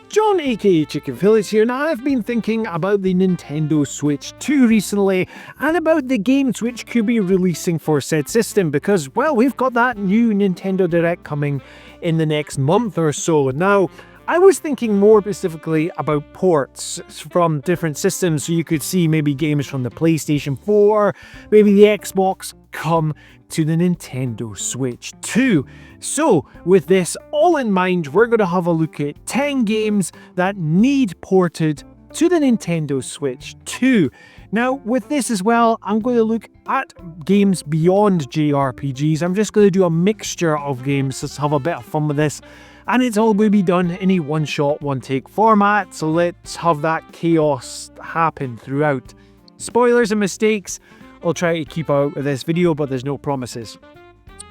John aka Chicken Phillips here, and I've been thinking about the Nintendo Switch 2 recently and about the games which could be releasing for said system because, well, we've got that new Nintendo Direct coming in the next month or so. Now, I was thinking more specifically about ports from different systems, so you could see maybe games from the PlayStation 4, maybe the Xbox come to the Nintendo Switch 2. So, with this all in mind, we're going to have a look at 10 games that need ported to the Nintendo Switch 2. Now, with this as well, I'm going to look at games beyond JRPGs. I'm just going to do a mixture of games. Let's have a bit of fun with this. And it's all going to be done in a one-shot, one-take format, so let's have that chaos happen throughout. Spoilers and mistakes, I'll try to keep out of this video, but there's no promises.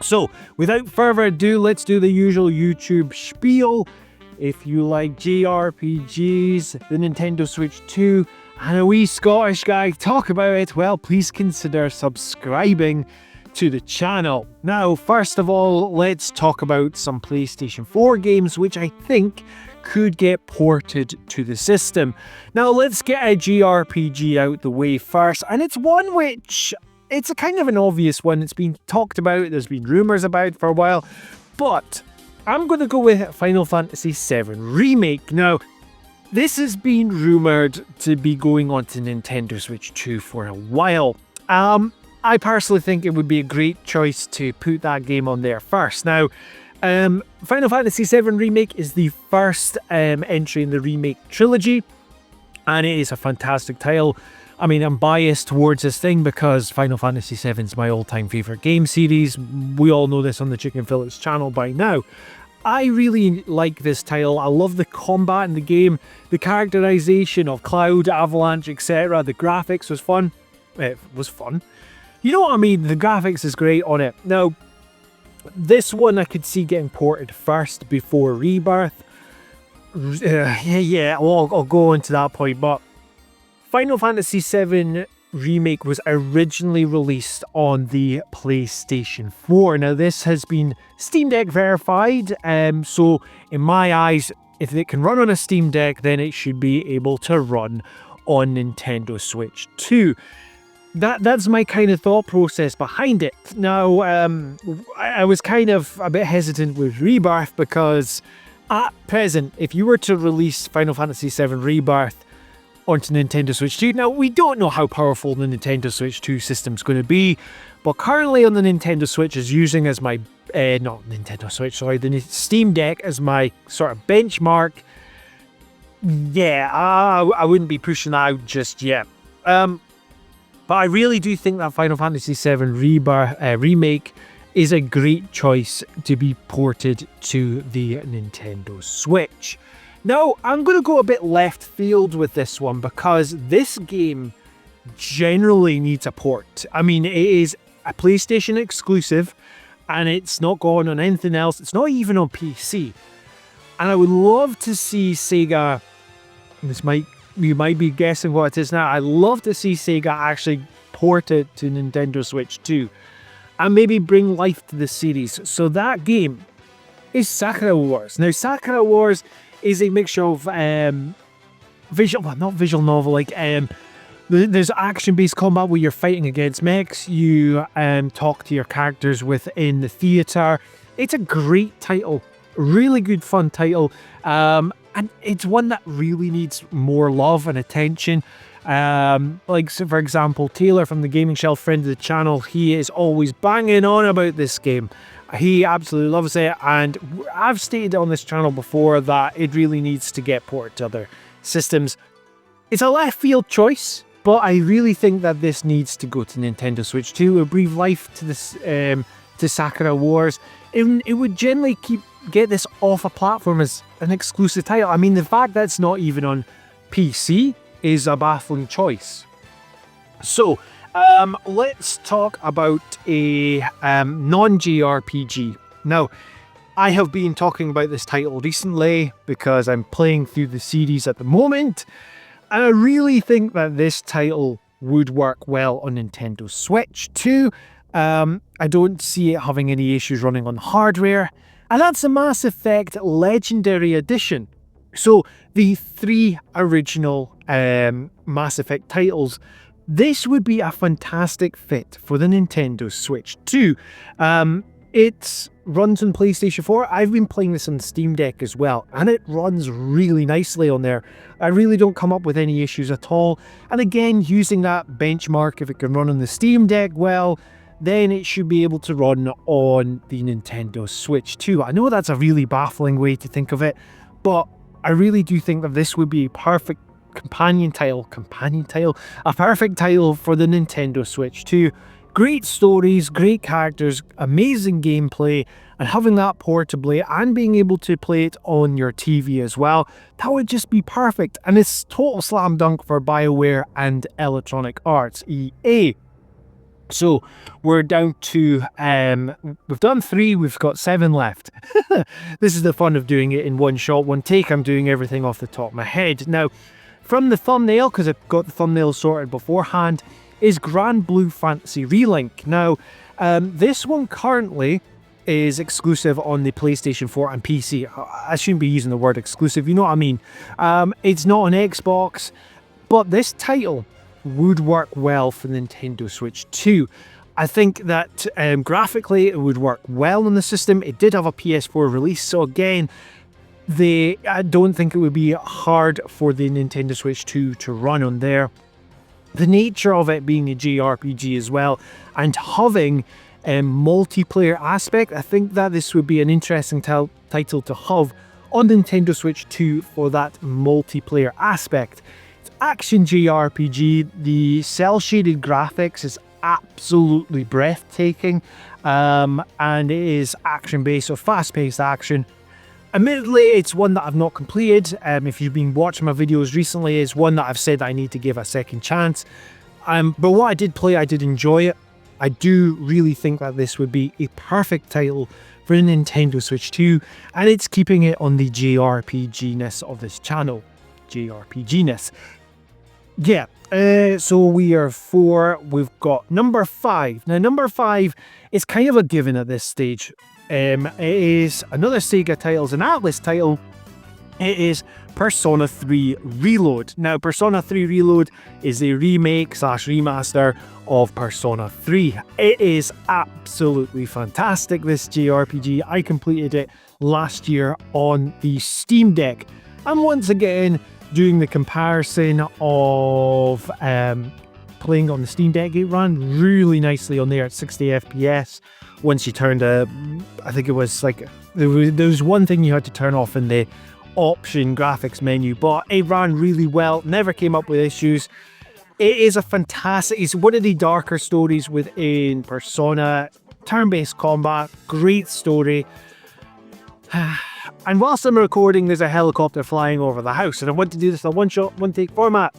So, without further ado, let's do the usual YouTube spiel. If you like JRPGs, the Nintendo Switch 2, and a wee Scottish guy talk about it, well, please consider subscribing to the channel. Now, first of all, let's talk about some PlayStation 4 games which I think could get ported to the system. Now, let's get a JRPG out the way first, and it's one which, it's a kind of an obvious one. It's been talked about, there's been rumours about for a while, but I'm going to go with Final Fantasy VII Remake. Now, this has been rumoured to be going on to Nintendo Switch 2 for a while. I personally think it would be a great choice to put that game on there first. Now, Final Fantasy VII Remake is the first entry in the Remake trilogy, and it is a fantastic title. I mean, I'm biased towards this thing because Final Fantasy VII is my all-time favourite game series. We all know this on the Chicken Phillips channel by now. I really like this title. I love the combat in the game, the characterization of Cloud, Avalanche, etc. The graphics was fun. It was fun. You know what I mean? The graphics is great on it. Now, this one I could see getting ported first before Rebirth. I'll go into that point, but Final Fantasy VII Remake was originally released on the PlayStation 4. Now, this has been Steam Deck verified, so in my eyes, if it can run on a Steam Deck, then it should be able to run on Nintendo Switch 2. That's my kind of thought process behind it. Now, I was kind of a bit hesitant with Rebirth because at present, if you were to release Final Fantasy VII Rebirth onto Nintendo Switch 2, now we don't know how powerful the Nintendo Switch 2 system's going to be, but currently on the Nintendo Switch is using as my, the Steam Deck as my sort of benchmark. Yeah, I wouldn't be pushing that out just yet. But I really do think that Final Fantasy VII Remake is a great choice to be ported to the Nintendo Switch. Now, I'm going to go a bit left field with this one because this game generally needs a port. I mean, it is a PlayStation exclusive and it's not going on anything else. It's not even on PC. And I would love to see Sega, you might be guessing what it is now. I'd love to see Sega actually port it to Nintendo Switch 2 and maybe bring life to the series. So that game is Sakura Wars. Now, Sakura Wars is a mixture of not visual novel, like there's action-based combat where you're fighting against mechs. You talk to your characters within the theatre. It's a great title, really good fun title. And it's one that really needs more love and attention. So for example, Taylor from the Gaming Shelf, friend of the channel, he is always banging on about this game. He absolutely loves it, and I've stated on this channel before that it really needs to get ported to other systems. It's a left field choice, but I really think that this needs to go to Nintendo Switch 2. It would breathe life to this to Sakura Wars. It would generally get this off a platform as an exclusive title. I mean, the fact that it's not even on PC is a baffling choice. So, let's talk about a non-JRPG. Now, I have been talking about this title recently because I'm playing through the series at the moment, and I really think that this title would work well on Nintendo Switch 2. I don't see it having any issues running on hardware, and that's the Mass Effect Legendary Edition. So the three original Mass Effect titles, this would be a fantastic fit for the Nintendo Switch 2. It runs on PlayStation 4. I've been playing this on Steam Deck as well, and it runs really nicely on there. I really don't come up with any issues at all. And again, using that benchmark, if it can run on the Steam Deck well, then it should be able to run on the Nintendo Switch 2. I know that's a really baffling way to think of it, but I really do think that this would be a perfect companion title, a perfect title for the Nintendo Switch 2. Great stories, great characters, amazing gameplay, and having that portably and being able to play it on your TV as well, that would just be perfect. And it's total slam dunk for BioWare and Electronic Arts, EA. So we're down to, we've done 3, we've got 7 left. This is the fun of doing it in one shot, one take. I'm doing everything off the top of my head. Now, from the thumbnail, because I've got the thumbnail sorted beforehand, is Grand Blue Fantasy Relink. Now, this one currently is exclusive on the PlayStation 4 and PC. I shouldn't be using the word exclusive, you know what I mean. It's not on Xbox, but this title would work well for Nintendo Switch 2. I think that graphically it would work well on the system. It did have a PS4 release, so again, I don't think it would be hard for the Nintendo Switch 2 to run on there. The nature of it being a JRPG as well, and having a multiplayer aspect, I think that this would be an interesting title to have on Nintendo Switch 2 for that multiplayer aspect. It's action JRPG, the cel-shaded graphics is absolutely breathtaking, and it is action-based, so fast-paced action. Admittedly, it's one that I've not completed. If you've been watching my videos recently, it's one that I've said that I need to give a second chance. But what I did play, I did enjoy it. I do really think that this would be a perfect title for the Nintendo Switch 2, and it's keeping it on the JRPG-ness of this channel. JRPG-ness. Yeah, so we are 4. We've got number 5. Now, number 5 is kind of a given at this stage. It is another Sega title, it's an Atlas title. It is Persona 3 Reload. Now, Persona 3 Reload is a remake / remaster of Persona 3. It is absolutely fantastic, this JRPG. I completed it last year on the Steam Deck. And once again, doing the comparison of playing on the Steam Deck, it ran really nicely on there at 60 FPS. Once you turned I think it was like, there was one thing you had to turn off in the option graphics menu, but it ran really well, never came up with issues. It is a fantastic, it's one of the darker stories within Persona, turn-based combat, great story. And whilst I'm recording, there's a helicopter flying over the house, and I want to do this in a one-shot, one-take format.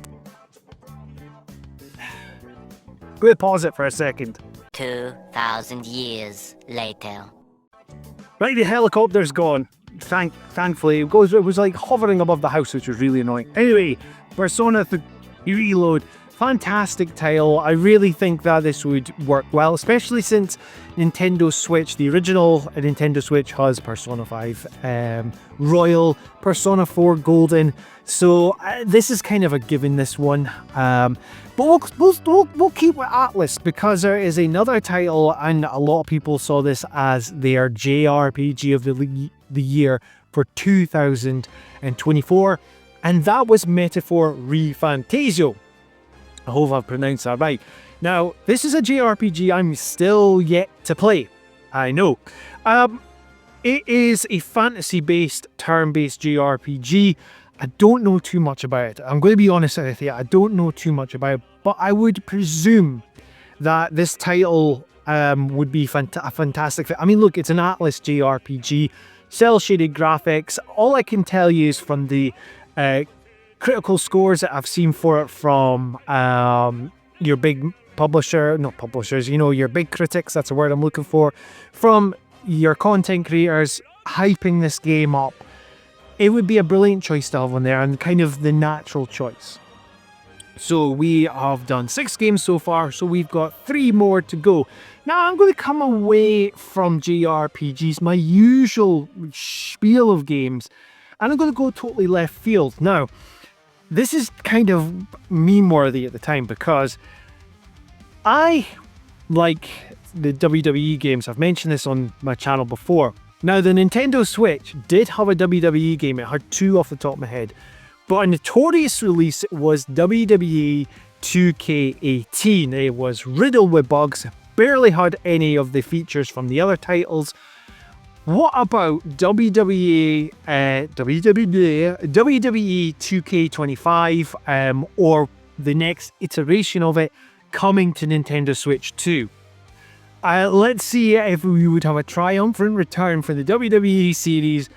I'm going to pause it for a second. 2,000 years later. Right, the helicopter's gone. Thankfully, it was like hovering above the house, which was really annoying. Anyway, Persona 3 Reload, fantastic title. I really think that this would work well, especially since Nintendo Switch, the original Nintendo Switch, has Persona 5 Royal, Persona 4 Golden. So this is kind of a given, this one. But we'll keep with Atlas, because there is another title, and a lot of people saw this as their JRPG of the year for 2024, and that was Metaphor ReFantazio. I hope I've pronounced that right. Now, this is a JRPG I'm still yet to play. I know. It is a fantasy-based, turn-based JRPG. I don't know too much about it. I'm going to be honest with you, I don't know too much about it, but I would presume that this title would be a fantastic fit. I mean, look, it's an Atlas JRPG, cel-shaded graphics. All I can tell you is from the critical scores that I've seen for it from your big your big critics, that's the word I'm looking for, from your content creators hyping this game up. It would be a brilliant choice to have on there, and kind of the natural choice. So we have done 6 games so far, so we've got 3 more to go. Now I'm going to come away from JRPGs, my usual spiel of games, And I'm going to go totally left field. Now, this is kind of meme-worthy at the time because I like the WWE games. I've mentioned this on my channel before. Now, the Nintendo Switch did have a WWE game. It had 2 off the top of my head. But a notorious release was WWE 2K18. It was riddled with bugs, barely had any of the features from the other titles. What about WWE 2K25 or the next iteration of it coming to Nintendo Switch 2? Let's see if we would have a triumphant return for the WWE series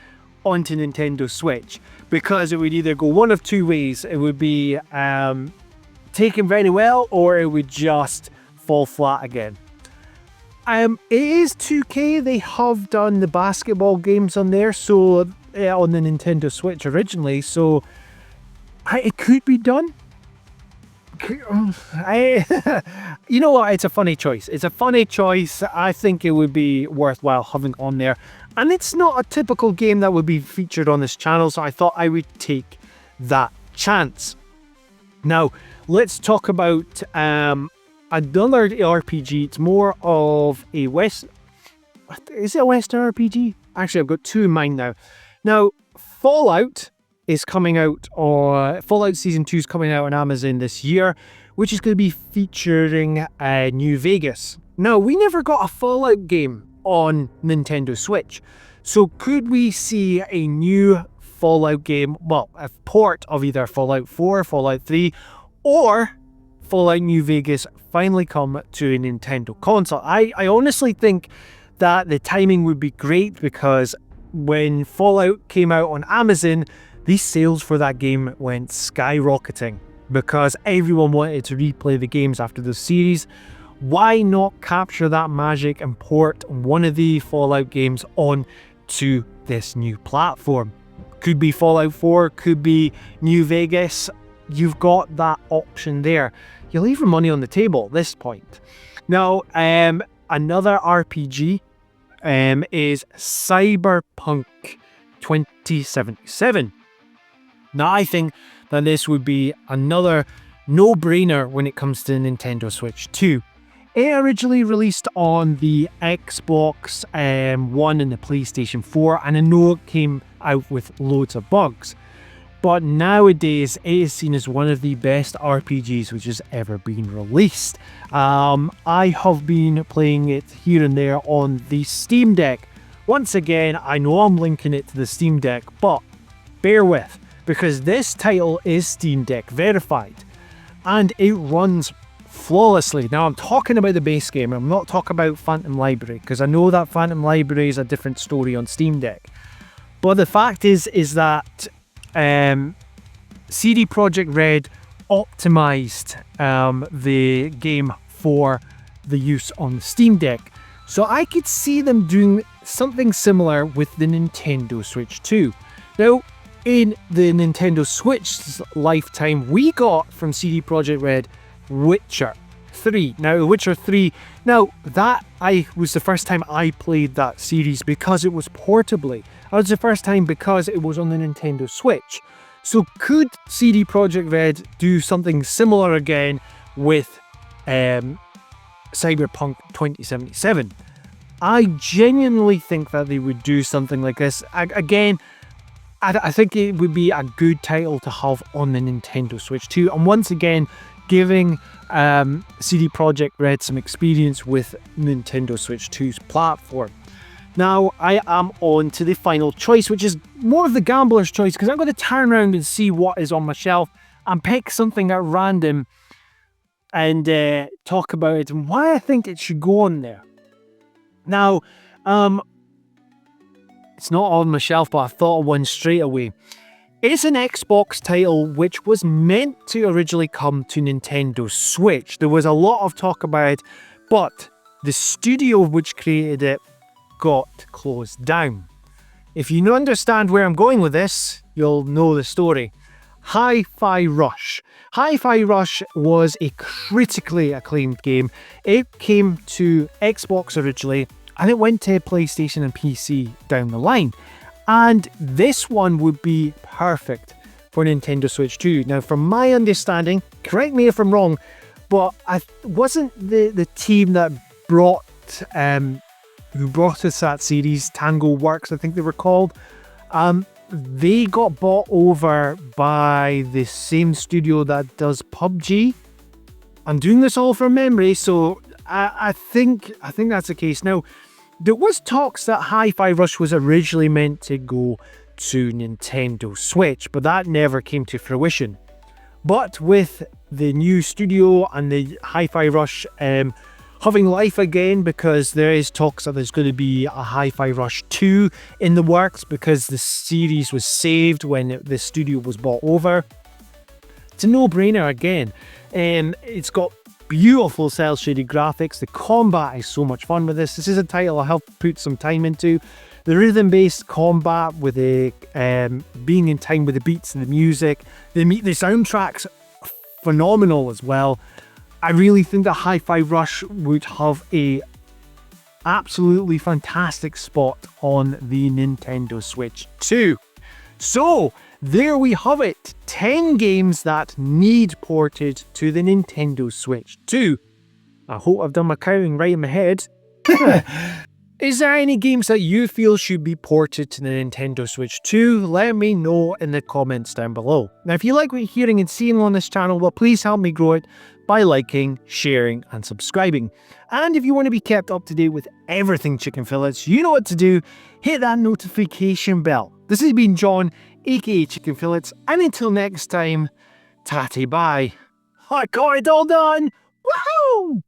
onto Nintendo Switch, because it would either go one of 2 ways. It would be taken very well, or it would just fall flat again. It is 2K. They have done the basketball games on there, so on the Nintendo Switch originally, so it could be done. You know what? It's a funny choice. It's a funny choice. I think it would be worthwhile having on there. And it's not a typical game that would be featured on this channel, so I thought I would take that chance. Now, let's talk about another RPG. It's more of a West... Is it a Western RPG? Actually, I've got 2 in mind now. Now, Fallout is coming out, or Fallout Season 2 is coming out on Amazon this year, which is going to be featuring New Vegas. Now, we never got a Fallout game on Nintendo Switch, so could we see a new Fallout game, well, a port of either Fallout 4, Fallout 3, or Fallout New Vegas finally come to a Nintendo console? I honestly think that the timing would be great, because when Fallout came out on Amazon, these sales for that game went skyrocketing because everyone wanted to replay the games after the series. Why not capture that magic and port one of the Fallout games on to this new platform? Could be Fallout 4, could be New Vegas. You've got that option there. You leave your money on the table at this point. Now, another RPG is Cyberpunk 2077. Now, I think that this would be another no-brainer when it comes to Nintendo Switch 2. It originally released on the Xbox One and the PlayStation 4, and I know it came out with loads of bugs. But nowadays, it is seen as one of the best RPGs which has ever been released. I have been playing it here and there on the Steam Deck. Once again, I know I'm linking it to the Steam Deck, but bear with, because this title is Steam Deck verified, and it runs flawlessly. Now, I'm talking about the base game. I'm not talking about Phantom Library, because I know that Phantom Library is a different story on Steam Deck. But the fact is that CD Projekt Red optimized the game for the use on the Steam Deck. So I could see them doing something similar with the Nintendo Switch 2. Now, in the Nintendo Switch's lifetime, we got from CD Projekt Red Witcher 3. Now, Witcher 3, that was the first time I played that series because it was portably. That was the first time because it was on the Nintendo Switch. So could CD Projekt Red do something similar again with Cyberpunk 2077? I genuinely think that they would do something like this. Again, I think it would be a good title to have on the Nintendo Switch 2. And once again, giving CD Projekt Red some experience with Nintendo Switch 2's platform. Now, I am on to the final choice, which is more of the gambler's choice, because I'm going to turn around and see what is on my shelf and pick something at random and talk about it and why I think it should go on there. Now, it's not on my shelf, but I thought of one straight away. It's an Xbox title which was meant to originally come to Nintendo Switch. There was a lot of talk about it, but the studio which created it got closed down. If you understand where I'm going with this, you'll know the story. Hi-Fi Rush. Hi-Fi Rush was a critically acclaimed game. It came to Xbox originally, and it went to PlayStation and PC down the line. And this one would be perfect for Nintendo Switch 2. Now, from my understanding, correct me if I'm wrong, but wasn't the team that brought who brought us that series, Tango Works, I think they were called, they got bought over by the same studio that does PUBG. I'm doing this all from memory, so I think that's the case. Now, there was talks that Hi-Fi Rush was originally meant to go to Nintendo Switch, but that never came to fruition. But with the new studio and the Hi-Fi Rush having life again, because there is talks that there's going to be a Hi-Fi Rush 2 in the works because the series was saved when the studio was bought over. It's a no-brainer again. It's got beautiful cel-shaded graphics. The combat is so much fun with this. This is a title I have put some time into. The rhythm-based combat with the being in time with the beats and the music. The soundtrack's phenomenal as well. I really think that Hi-Fi Rush would have a absolutely fantastic spot on the Nintendo Switch 2. So, there we have it. 10 games that need ported to the Nintendo Switch 2. I hope I've done my counting right in my head. Is there any games that you feel should be ported to the Nintendo Switch 2? Let me know in the comments down below. Now, if you like what you're hearing and seeing on this channel, well, please help me grow it by liking, sharing, and subscribing. And if you want to be kept up to date with everything Chicken Fillets, you know what to do. Hit that notification bell. This has been John, aka Chicken Fillets, and until next time, tatty bye. I got it all done! Woohoo!